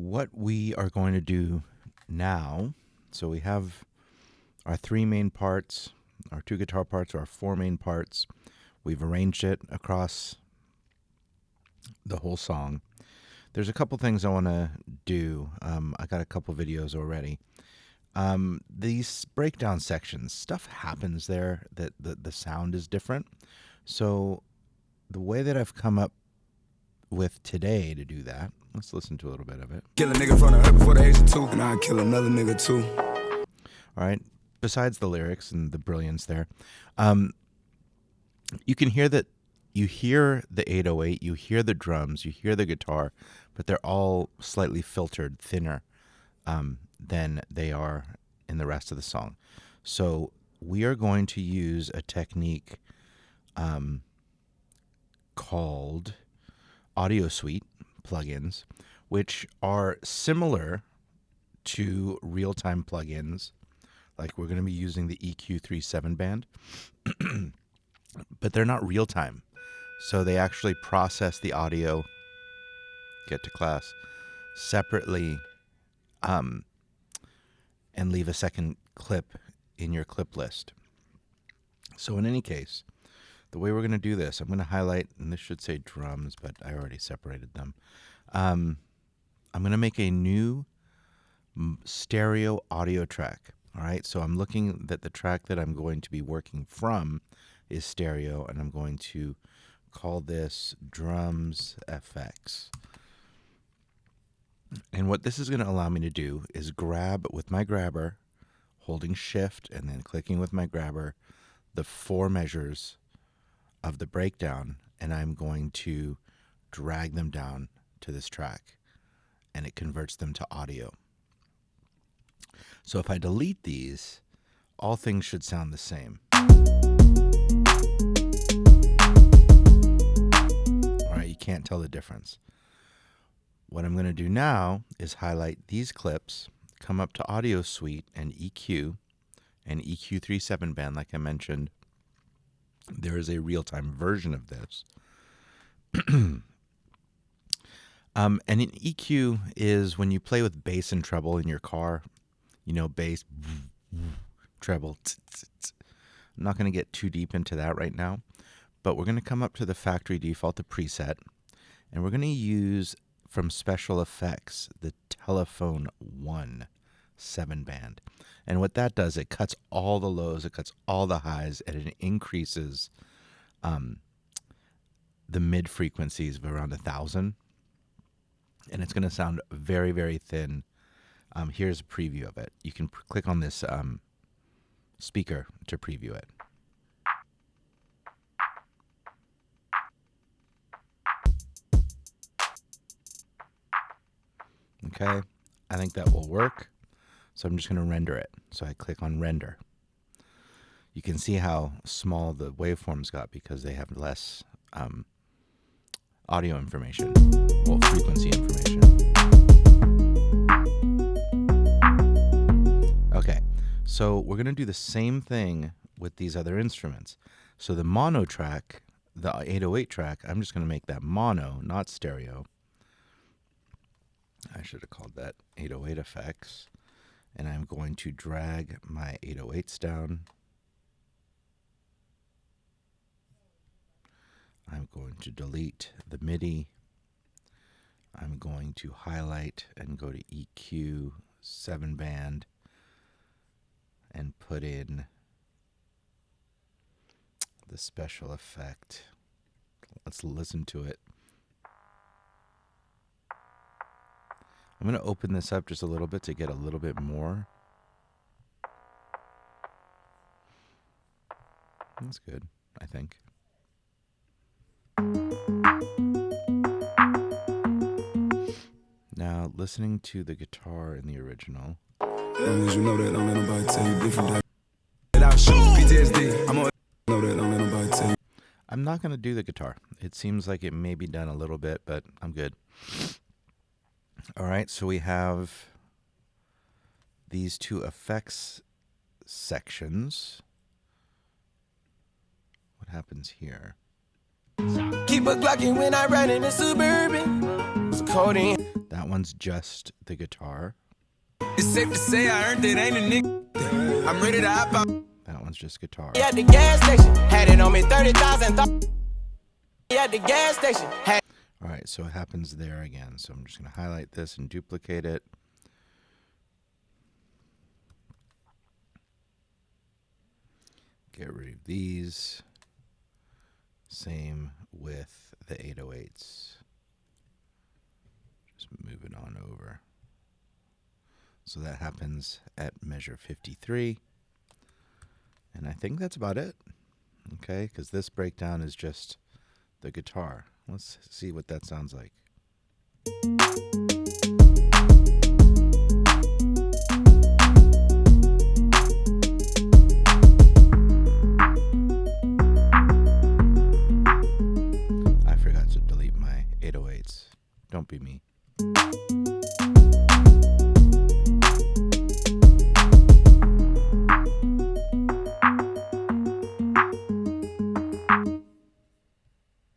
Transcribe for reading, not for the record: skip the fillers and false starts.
what we are going to do now, so we have our three main parts, our two guitar parts, our four main parts. We've arranged it across the whole song. There's a couple things I want to do. I got a couple videos already. These breakdown sections, stuff happens there that the sound is different. So the way that I've come up with today to do that, let's listen to a little bit of it. Kill a nigga from the hurt before the age of 2, and I kill another nigga too. All right. Besides the lyrics and the brilliance there, you can hear that. You hear the 808, you hear the drums, you hear the guitar, but they're all slightly filtered, thinner than they are in the rest of the song. So we are going to use a technique called Audiosuite plugins, which are similar to real-time plugins. Like we're going to be using the EQ37 band, but they're not real-time. So they actually process the audio, get to class, separately, and leave a second clip in your clip list. So in any case, the way we're going to do this, I'm going to highlight, and this should say drums, but I already separated them. I'm going to make a new stereo audio track. All right, so I'm looking that the track that I'm going to be working from is stereo, and I'm going to call this Drums FX. And what this is going to allow me to do is grab with my grabber, holding shift and then clicking with my grabber, the four measures of the breakdown, and I'm going to drag them down to this track, and it converts them to audio. So if I delete these, all things should sound the same. You can't tell the difference. What I'm going to do now is highlight these clips, come up to Audiosuite and EQ EQ37 band, like I mentioned. There is a real-time version of this. And an EQ is when you play with bass and treble in your car, you know, bass, treble. I'm not going to get too deep into that right now. But we're going to come up to the factory default, the preset, and we're going to use from special effects the Telephone 1 7-band. And what that does, it cuts all the lows, it cuts all the highs, and it increases the mid frequencies of around 1,000. And it's going to sound very, very thin. Here's a preview of it. You can click on this speaker to preview it. Okay, I think that will work. So I'm just going to render it. So I click on render. You can see how small the waveforms got because they have less audio information, well, frequency information. Okay, so we're going to do the same thing with these other instruments. So the mono track, the 808 track, I'm just going to make that mono, not stereo. I should have called that 808 effects. And I'm going to drag my 808s down. I'm going to delete the MIDI. I'm going to highlight and go to EQ 7-band and put in the special effect. Let's listen to it. I'm going to open this up just a little bit to get a little bit more. That's good, I think. Now, listening to the guitar in the original. As long as you know that, don't let nobody tell you different. Without shoot PTSD, I'm on know that, don't let nobody tell you. I'm not going to do the guitar. It seems like it may be done a little bit, but I'm good. All right, so we have these two effects sections. What happens here? Keep a Glockin' when I ride in the Suburban. It's codeine. That one's just the guitar. It's safe to say I earned it, ain't a nigga. I'm ready to hop out. That one's just guitar. Yeah, at the gas station, had it on me 30,000. Yeah, at the gas station, had. All right, so it happens there again. So I'm just going to highlight this and duplicate it. Get rid of these. Same with the 808s. Just move it on over. So that happens at measure 53. And I think that's about it. Okay, because this breakdown is just the guitar. Let's see what that sounds like. I forgot to delete my 808s. Don't be me.